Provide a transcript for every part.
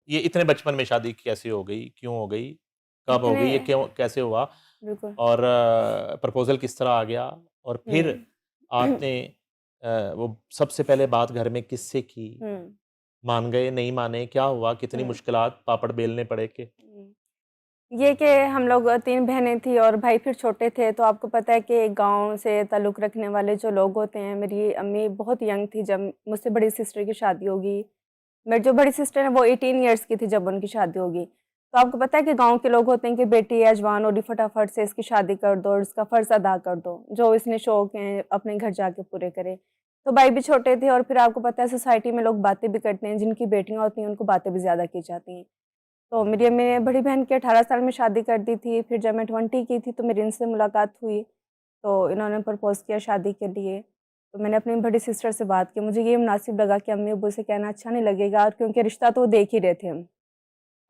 ये इतने बचपन में शादी कैसे हो गई, क्यों हो गई, कब हो इतने गई, ये क्यों कैसे हुआ, बिल्कुल। और प्रपोजल किस तरह आ गया, और फिर हुँ। आपने वो सबसे पहले बात घर में किससे की, हुँ, मान गए नहीं माने, क्या हुआ, कितनी हुँ, मुश्किलात पापड़ बेलने पड़े के? हुँ। ये कि हम लोग 3 बहनें थी और भाई फिर छोटे थे, तो आपको पता है कि गाँव से ताल्लुक़ रखने वाले जो लोग होते हैं, मेरी अम्मी बहुत यंग थी जब मुझसे बड़ी सिस्टर की शादी होगी। मेरी जो बड़ी सिस्टर है वो 18 इयर्स की थी जब उनकी शादी होगी। तो आपको पता है कि गाँव के लोग होते हैं कि बेटी है जवान हो रही, फटाफट से इसकी शादी कर दो और इसका फ़र्ज़ अदा कर दो, जो इसने शौक हैं अपने घर जाके पूरे करे। तो भाई भी छोटे थे और फिर आपको पता है सोसाइटी में लोग बातें भी करते हैं, जिनकी बेटियाँ होती हैं उनको बातें भी ज़्यादा की जाती हैं। तो मेरी अम्मी ने बड़ी बहन की 18 साल में शादी कर दी थी, फिर जब मैं 20 की थी तो मेरी इनसे मुलाकात हुई, तो इन्होंने प्रपोज़ किया शादी के लिए। तो मैंने अपनी बड़ी सिस्टर से बात की, मुझे ये मुनासिब लगा कि अम्मी-अब्बू से कहना अच्छा नहीं लगेगा और क्योंकि रिश्ता तो वो देख ही रहे थे हम।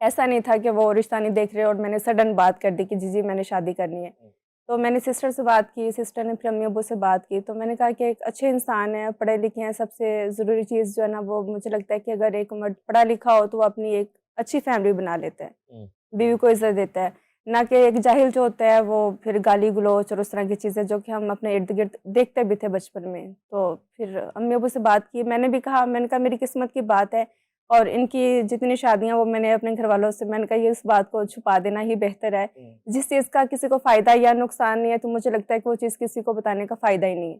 ऐसा नहीं था कि वो रिश्ता नहीं देख रहे और मैंने सडन बात कर दी कि जी, जी मैंने शादी करनी है। तो मैंने सिस्टर से बात की, सिस्टर ने फिर अम्मी-अब्बू से बात की, तो मैंने कहा कि एक अच्छे इंसान हैं, पढ़े-लिखे हैं, सबसे ज़रूरी चीज़ जो है ना वो मुझे लगता है कि अगर एक मर्द पढ़ा-लिखा हो तो वो अपनी एक अच्छी फैमिली बना लेता है, हुँ, बीवी को इज़्ज़त देता है। ना कि एक जाहिल जो होता है वो फिर गाली-गलौच और उस तरह की चीज़ें जो कि हम अपने इर्द-गिर्द देखते भी थे बचपन में। तो फिर अम्मी-अब्बू से बात की, मैंने भी कहा मैंने कहा मेरी किस्मत की बात है और इनकी जितनी शादियाँ वो मैंने अपने घरवालों से मैंने कहा ये इस बात को छुपा देना ही बेहतर है। हुँ। जिस चीज़ का किसी को फ़ायदा या नुकसान नहीं है तो मुझे लगता है कि वो चीज़ किसी को बताने का फ़ायदा ही नहीं है।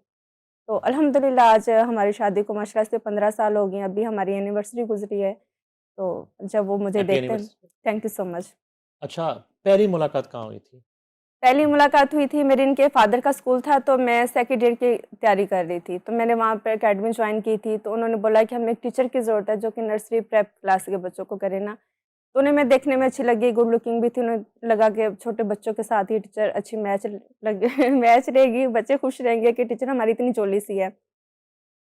तो अल्हम्दुलिल्लाह आज हमारी शादी को माशाअल्लाह से 15 साल हो गए हैं, अभी हमारी एनिवर्सरी गुज़री है। तो जब वो मुझे हैप्पी देखते हैं anniversary. Thank you so much. अच्छा, पहली मुलाकात कहाँ हुई थी? पहली मुलाकात हुई थी मेरे इनके फ़ादर का स्कूल था तो मैं सेकंड ईयर की तैयारी कर रही थी। तो मैंने वहाँ पे अकेडमी जॉइन की थी तो उन्होंने बोला कि हमें एक टीचर की ज़रूरत है जो कि नर्सरी प्रेप क्लास के बच्चों को करे ना। तो उन्हें मैं देखने में अच्छी लगी, गुड लुकिंग भी थी, उन्हें लगा कि छोटे बच्चों के साथ ये टीचर अच्छी मैच लग मैच रहेगी, बच्चे खुश रहेंगे कि टीचर हमारी इतनी जोली-सी है।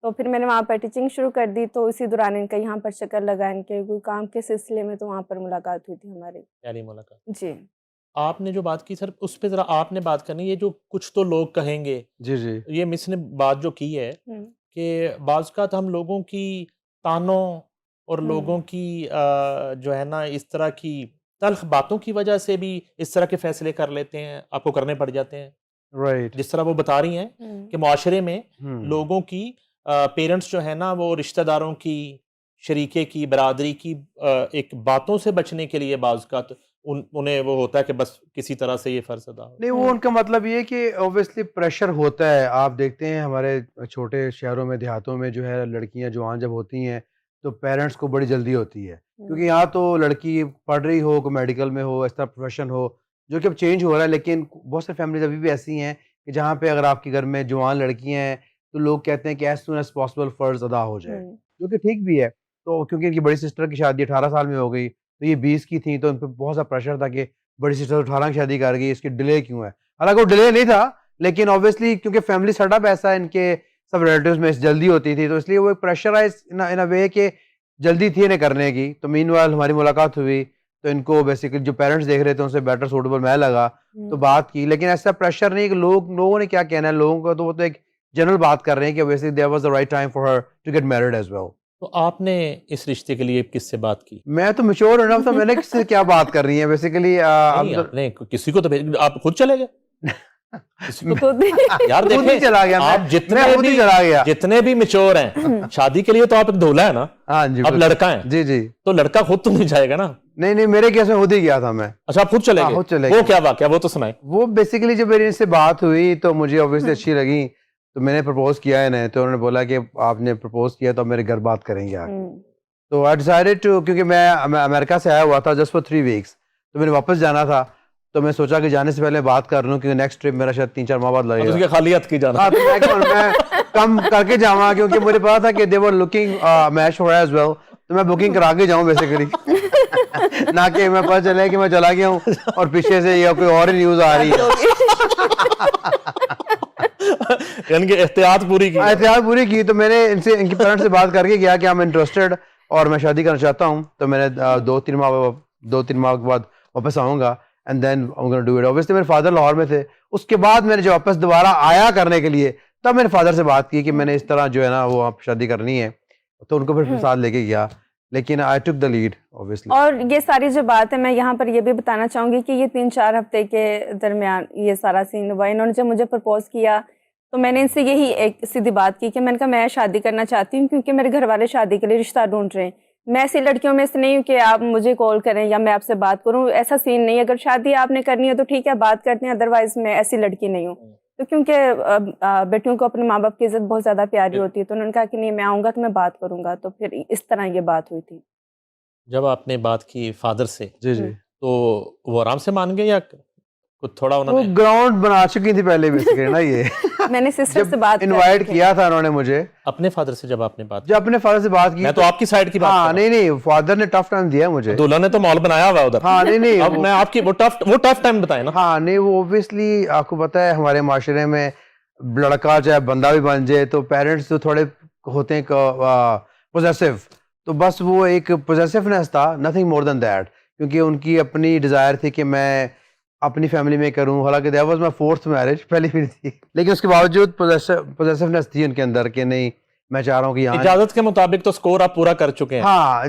तो फिर मैंने वहाँ पर टीचिंग शुरू कर दी तो इसी दौरान इनका यहाँ पर चक्कर लगा, इनके कोई काम के सिलसिले में तो वहाँ पर मुलाकात हुई थी हमारी। पहली मुलाकात। जी। आपने जो बात की सर उस पे ज़रा आपने बात करनी है, ये जो कुछ तो लोग कहेंगे, जी, जी। ये मिस ने बात जो की है हुँ, कि बाज़-औक़ात हम लोगों की तानों और हुँ, लोगों की जो है ना इस तरह की तल्ख़ बातों की वजह से भी इस तरह के फ़ैसले कर लेते हैं, आपको करने पड़ जाते हैं। राइट। जिस तरह वो बता रही हैं हुँ, कि मुआशरे में हुँ। लोगों की पेरेंट्स जो है ना वो रिश्तेदारों की, शरीके की, बरादरी की एक बातों से बचने के लिए बाज़-औक़ात उन्हें वो होता है कि बस किसी तरह से ये फ़र्ज़ अदा हो। नहीं, वो हुँ, उनका मतलब ये है कि ऑब्वियसली प्रेशर होता है। आप देखते हैं हमारे छोटे शहरों में, देहातों में जो है लड़कियाँ जवान जब होती हैं, तो पेरेंट्स को बड़ी जल्दी होती है। क्योंकि हुँ, यहाँ तो लड़की पढ़ रही हो, कोई मेडिकल में हो, ऐसा प्रोफ़ेशन हो, जो कि अब चेंज हो रहा है, लेकिन बहुत सारी फैमिलीज़ अभी भी ऐसी हैं कि जहाँ पे अगर आपके घर में जवान लड़कियाँ हैं, तो लोग कहते हैं कि एज़ सून एज़ पॉसिबल फ़र्ज़ अदा हो जाए, हुँ, जो कि ठीक भी है। तो क्योंकि इनकी बड़ी सिस्टर की शादी 18 साल में हो गई, तो ये 20 की थी, तो उन पे बहुत सा प्रेशर था कि बड़ी सिस्टर 18 की शादी कर गई, इसकी डिले क्यों है? हालाँकि वो डिले नहीं था, लेकिन ऑब्वियसली क्योंकि फैमिली सेटअप ऐसा है इनके सब रिलेटिव्स में जल्दी होती थी, तो इसलिए वो एक प्रेशराइज़ इन अ वे कि जल्दी थी इन्हें करने की। तो मीनव्हाइल हमारी मुलाकात हुई, तो इनको बेसिकली जो पेरेंट्स देख रहे थे उनसे बेटर सूटेबल मैं लगा, तो हुँ, बात की। लेकिन ऐसा प्रेशर नहीं कि लोगों ने क्या कहना है, लोगों का तो वो तो एक जनरल बात कर रहे हैं कि basically there was the right time for her to get married as well. तो आपने इस रिश्ते के लिए किससे बात की? मैं तो मैच्योर इनफ था, मैंने किससे क्या बात कर रही है बेसिकली नहीं, हम तो आपने किसी को तो भेज आप खुद चले गए? किसी को मैं खुद ही यार खुद ही देखें, चला गया आप मैं खुद ही चला गया। जितने भी मैच्योर हैं, शादी के लिए तो आप एक दूल्हा है ना, हाँ जी, आप बिल्कुल। लड़का हैं, जी, जी। तो लड़का खुद तो नहीं जाएगा ना? नहीं, नहीं, मेरे केस में खुद ही गया था मैं। अच्छा, आप खुद चले हाँ, गए? खुद चले वो गए। क्या वाकया, वो तो सुनाएँ। वो बेसिकली जब मेरी इनसे बात हुई तो मुझे ऑब्वियसली हुँ, अच्छी लगी, तो मैंने प्रपोज़ किया इन्हें, तो उन्होंने बोला कि आपने प्रपोज़ किया तो अब मेरे घर बात करेंगे आके। हुँ, तो आई डिसाइडेड टू क्योंकि मैं अमेरिका से आया हुआ था जस्ट फॉर 3 वीक्स, तो मैंने वापस जाना था, तो मैं सोचा कि जाने से पहले बात कर लूँ क्योंकि नेक्स्ट ट्रिप मेरा शायद 3-4 माह बाद अब तो लगेगा। क्या खाली हाथ की जाना? हाँ, तो मैं कम करके जाऊँगा क्योंकि मुझे पता था कि they were looking match for as well, तो मैं बुकिंग करा के जाऊँ बेसिकली। ना कि मैं पता चले कि मैं चला गया हूँ और पीछे से या कोई और ही न्यूज़ आ रही शादी है। होगी। यानी कि एहतियात पूरी की है। एहतियात पूरी की, तो मैंने इनसे इनके पेरेंट्स से बात करके गया कि आई एम इंटरेस्टेड और मैं शादी करना चाहता हूँ। तो मैंने 2-3 माह के बाद वापस आऊँगा and then I am gonna do it. Obviously मेरे फादर लाहौर में थे। उसके बाद मैंने जब वापस दोबारा आया करने के लिए, तब मेरे फादर से बात की कि मैंने इस तरह जो है ना वो आप शादी करनी है। तो उनको फिर साथ लेके गया। लेकिन आई टुक द लीड ऑब्वियसली। और ये सारी जो बात है, मैं यहाँ पर ये भी बताना चाहूँगी कि ये 3-4 हफ्ते के दरमियान ये सारा सीन हुआ। इन्होंने जब मुझे प्रपोज किया तो मैंने इनसे यही एक सीधी बात की कि मैंने कहा मैं शादी करना चाहती हूँ, क्योंकि मेरे घर वाले शादी के लिए रिश्ता ढूंढ रहे हैं। मैं ऐसी लड़कियों में से नहीं हूँ कि आप मुझे कॉल करें या मैं आपसे बात करूँ, ऐसा सीन नहीं है। अगर शादी आपने करनी है तो ठीक है, बात करते हैं, अदरवाइज मैं ऐसी लड़की नहीं हूँ। तो क्योंकि बेटियों को अपने माँ बाप की इज्जत बहुत ज़्यादा प्यारी होती है, तो उन्होंने कहा कि नहीं, मैं आऊँगा तो मैं बात करूँगा। तो फिर इस तरह ये बात हुई थी। जब आपने बात की फादर से जी जी, तो वो आराम से मान गए या कुछ थोड़ा वो उन्होंने? ग्राउंड बना चुकी थी पहले बेसिकली ना ये। मैंने सिस्टर से जब बात कर इनवाइट ली थी। किया था उन्होंने मुझे, अपने फादर से जब आपने बात जब अपने फादर से बात की मैं तो आपकी साइड की बात हाँ कर रहा नहीं नहीं, फादर ने टफ टाइम दिया मुझे। हूं। दूल्हा ने तो माहौल बनाया हुआ है उधर। हाँ नहीं नहीं, अब मैं आपकी वो टफ टाइम बताए ना। हाँ नहीं, वो ऑब्वियसली आपको पता है हमारे माशरे में लड़का चाहे बंदा भी बन जाए तो पेरेंट्स तो थोड़े होते हैं पोजेसिव, तो बस वो एक पोजेसिवनेस था, नथिंग मोर देन दैट। क्योंकि उनकी अपनी डिजायर थी कि मैं अपनी फैमिली में करूं, हालांकि that was my 4th marriage, पहली भी थी, लेकिन उसके बावजूद पोजेसिवनेस थी उनके अंदर कि नहीं मैं चाह रहा हूँ कि यहाँ इजाजत के मुताबिक तो स्कोर आप पूरा कर चुके हैं। हाँ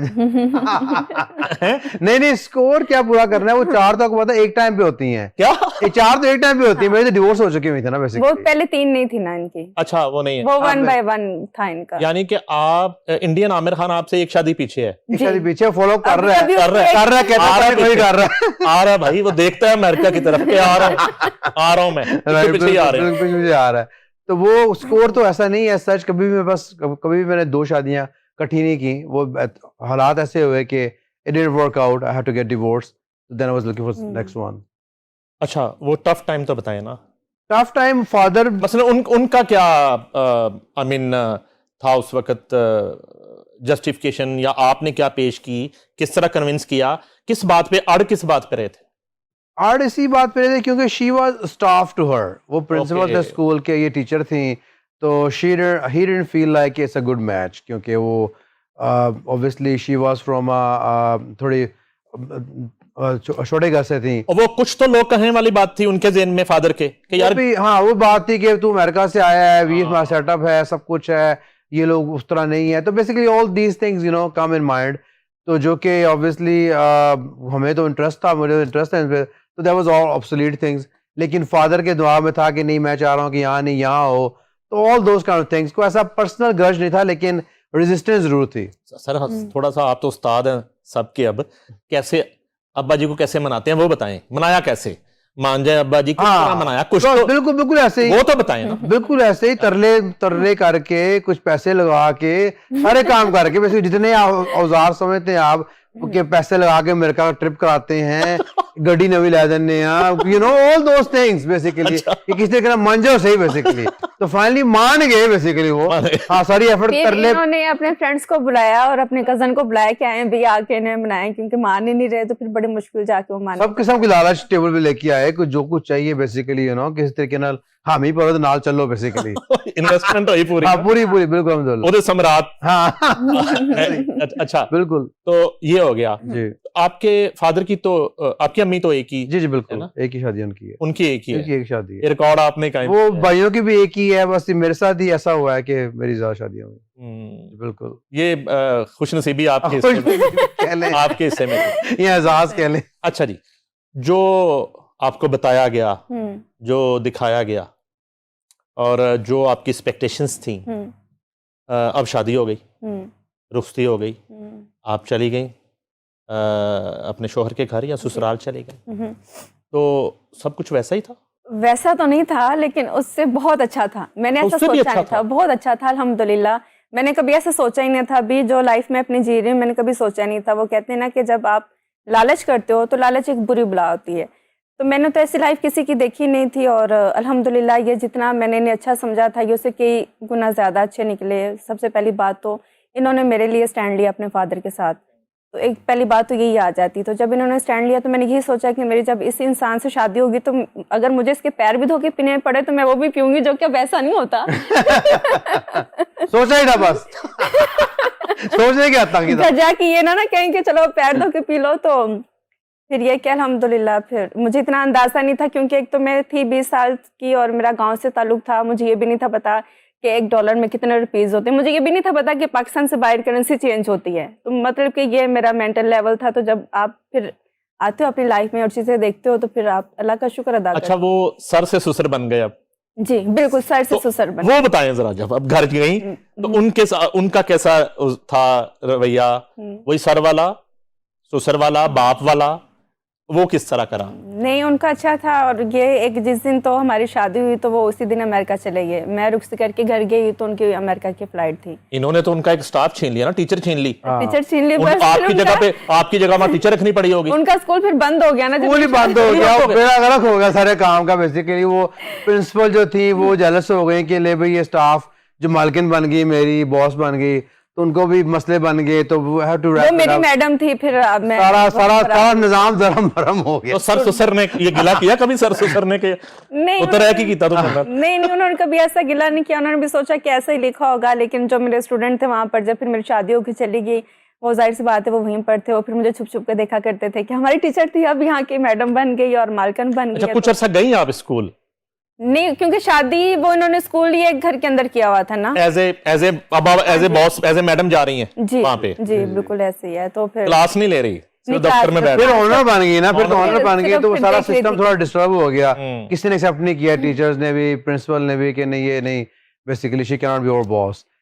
नहीं नहीं, स्कोर क्या पूरा करना है, वो 4 तो आपको पता है एक टाइम पे होती हैं। क्या? ये 4 तो एक टाइम पे होती है, मेरी तो डिवोर्स हो चुकी हुई थी ना वो बेसिकली। पहले 3 नहीं थी ना इनकी, अच्छा वो नहीं है। वो हाँ, 1 by 1 था इनका। यानी कि आप इंडियन आमिर खान आपसे एक शादी पीछे है। एक शादी पीछे फॉलो कर रहा है, अभी कर रहा है, कर रहा है, कहता आ रहा है है कोई पीछे। कर रहा है। आ रहा है भाई, वो देखता है अमेरिका की तरफ के, आ रहा हूं मैं, Right, पीछे ही आ रहे हैं। बिल्कुल मुझे आ रहा है। तो वो स्कोर तो ऐसा नहीं है सच, कभी भी मैं बस कभी भी मैंने 2 शादियां इकट्ठी नहीं की, वो हालात ऐसे हुए कि it didn't work out, I had to get divorce, then I was looking for next one. अच्छा वो टफ टाइम तो बताए ना। टफ टाइम फादर, मसलन उनका क्या आई मीन था उस वक्त जस्टिफिकेशन, या आपने क्या पेश की, किस तरह कन्विंस किया, किस बात पे किस बात पे रहे थे? आर्ट इसी बात पे थे क्योंकि she was staff to her, वो प्रिंसिपल थे Okay. स्कूल के, ये टीचर थी, तो he didn't feel like it's a good match, क्योंकि वो ऑब्वियसली शी वाज फ्रॉम थोड़ी छोटे घर से थी। और वो कुछ तो लोग कहने वाली बात थी उनके ज़हन में फादर के कि यार हाँ वो बात थी कि तू अमेरिका से आया है, वी हमारा सेटअप है, सब कुछ है, ये लोग उस तरह नहीं है, तो basically all these things you know come in mind, तो जो कि ऑब्वियसली हमें तो इंटरेस्ट था, मुझे इंटरेस्ट है इन पे, तो that was all obsolete things, लेकिन फादर के दिमाग में था कि नहीं मैं चाह रहा हूँ कि यहाँ नहीं यहाँ हो, तो all those kind of things, को ऐसा पर्सनल ग्रज नहीं था, लेकिन रेजिस्टेंस जरूर थी। सर थोड़ा सा आप तो उस्ताद हैं सबके, अब कैसे अब्बा जी को कैसे मनाते हैं वो बताएं, मनाया कैसे, मान जाए अब्बा जी, किस तरह मनाया, कुछ तो बिल्कुल बिल्कुल ऐसे ही, वो तो बताएं ना। बिल्कुल ऐसे ही तरले करके, कुछ पैसे लगा के, सारे काम करके, वैसे जितने औजार समझते हैं आप के पैसे लगा के अमेरिका का ट्रिप कराते हैं, गड्डी नवी ला देने you know all those things basically, कि किसी तरह मान जाओ सही बेसिकली, तो फाइनली मान गए बेसिकली वो, हाँ सारी एफर्ट फिर कर ले। इन्होंने अपने फ्रेंड्स को बुलाया और अपने कजन को बुलाया कि आए भैया आके इन्हें बनाए, क्योंकि मान ही नहीं रहे, तो फिर बड़ी मुश्किल जाके वो मान। सब किस्म की लालच टेबल पे लेके आए, कुछ जो कुछ चाहिए बेसिकली यू नो, किसी तरीके नाल हामी पर तो नाल चलो बेसिकली। इन्वेस्टमेंट हुई पूरी। हाँ पूरी पूरी बिल्कुल अल्हम्दुलिल्लाह। ओदे सम्राट। हाँ अच्छा बिल्कुल तो ये हो गया। जी आपके फादर की तो आपकी अम्मी तो एक ही, जी जी है बिल्कुल, ना? एक ही शादी उनकी है, उनकी एक ही उनकी है, एक शादी है। ये रिकॉर्ड आपने कायम वो किया है। भाइयों की भी एक ही है, बस मेरे साथ ही ऐसा हुआ है कि मेरी ज्यादा शादियां हुई। बिल्कुल ये खुशनसीबी आपके खुश हिस्से में, कह लें, आपके हिस्से में थी। ये एजाज कह लें। अच्छा जी, जो आपको बताया गया, हम्म, जो दिखाया गया, और जो आपकी एक्सपेक्टेशंस थी, हम्म, अब शादी हो गई, हम्म, रुखसती हो गई, हम्म, आप चली गई अपने शोहर के घर या ससुराल चली गई, हम्म। तो सब कुछ वैसा ही था? वैसा तो नहीं था, लेकिन उससे बहुत अच्छा था। मैंने ऐसा उससे भी सोचा अच्छा नहीं था, था। बहुत अच्छा था अल्हम्दुलिल्लाह। मैंने कभी ऐसा सोचा ही नहीं था, अभी जो लाइफ में अपनी जी रही हूँ मैंने कभी सोचा नहीं था। वो कहते हैं ना कि जब आप लालच करते हो तो लालच एक बुरी बला होती है, तो मैंने तो ऐसी लाइफ किसी की देखी नहीं थी, और अल्हम्दुलिल्लाह ये जितना मैंने इन्हें अच्छा समझा था ये उससे कई गुना ज़्यादा अच्छे निकले। सबसे पहली बात तो इन्होंने मेरे लिए स्टैंड लिया अपने फादर के साथ, तो एक पहली बात तो यही आ जाती। तो जब इन्होंने स्टैंड लिया तो मैंने यही सोचा कि मेरी जब इस इंसान से शादी होगी तो अगर मुझे इसके पैर भी धो के पीने पड़े तो मैं वो भी पीऊंगी, जो कि वैसा नहीं होता। सोचा ही था बस सोचने क्या था कि था। सजा की ये ना कहें कि चलो पैर धो के पी लो, तो फिर ये क्या अल्हम्दुलिल्लाह, फिर मुझे इतना अंदाजा नहीं था, क्योंकि एक तो मैं थी 20 साल की और मेरा गांव से ताल्लुक था, मुझे ये भी नहीं था पता कि $1 में कितने रुपीस होते हैं। मुझे ये भी नहीं था पता कि पाकिस्तान से बाहर करेंसी चेंज होती है। तो मतलब कि ये मेरा मेंटल लेवल था। तो जब आप फिर आते हो अपनी लाइफ में और चीजें देखते हो तो फिर आप अल्लाह का शुक्र अदा अच्छा, करते वो सर से ससुर बन गए अब? हो। जी बिल्कुल, सर से तो ससुर बन। वो बताएं जरा, जब अब घर गई तो उनका कैसा था रवैया? वही सर वाला, ससुर वाला, बाप वाला, वो किस तरह करा? नहीं, उनका अच्छा था। और ये एक जिस दिन तो हमारी शादी हुई तो वो उसी दिन अमेरिका चले गए। मैं रुखसत करके घर गई तो उनकी अमेरिका की फ्लाइट थी। इन्होंने तो उनका एक स्टाफ छीन लिया ना, टीचर छीन ली। टीचर छीन ली। बस आपकी जगह वहां टीचर रखनी पड़ी होगी। उनका स्कूल फिर बंद हो गया ना, स्कूल ही बंद हो गया, बेड़ा गर्क हो गया सारे काम का। बेसिकली वो प्रिंसिपल जो थी वो जेलस हो गई कि ले भाई ये स्टाफ जो मालकिन बन गई, मेरी बॉस बन गई, तो उनको भी मसले बन गए। तो वो हैव टू रैप। वो मेरी मैडम थी। फिर मैं सारा निजाम धर्म भरम हो गया। तो सर ससुर ने ये गिला किया कभी? सर ससुर ने के नहीं, उतर है कि कीता तो नहीं, उन्होंने कभी ऐसा गिला नहीं किया। उन्होंने भी सोचा कि ऐसा ही लिखा होगा। लेकिन जो मेरे स्टूडेंट थे वहां पर, जब फिर मेरी शादी होकर चली गई, वो जाहिर सी बात है वो वहीं पर थे। और फिर मुझे छुप छुप के देखा करते थे कि हमारी टीचर थी अब यहाँ की मैडम बन गई और मालकन बन गई। अच्छा, कुछ अरसा गई आप स्कूल? नहीं, क्योंकि शादी वो इन्होंने स्कूल ये घर के अंदर किया हुआ था ना। As a boss, as a madam जा रही हैं जी वहां पे? जी बिल्कुल ऐसे ही है। तो फिर क्लास नहीं ले रही, सिर्फ क्लास दफ्तर में बैठ फिर ऑनर बन गई ना। फिर तो ऑनर बन गई तो वो फिर सारा देख रही सिस्टम थी। थोड़ा डिस्टर्ब हो गया। किसी ने एक्सेप्ट नहीं किया, टीचर्स ने भी, प्रिंसिपल ने भी, कि नहीं ये नहीं, basically she can not be your boss.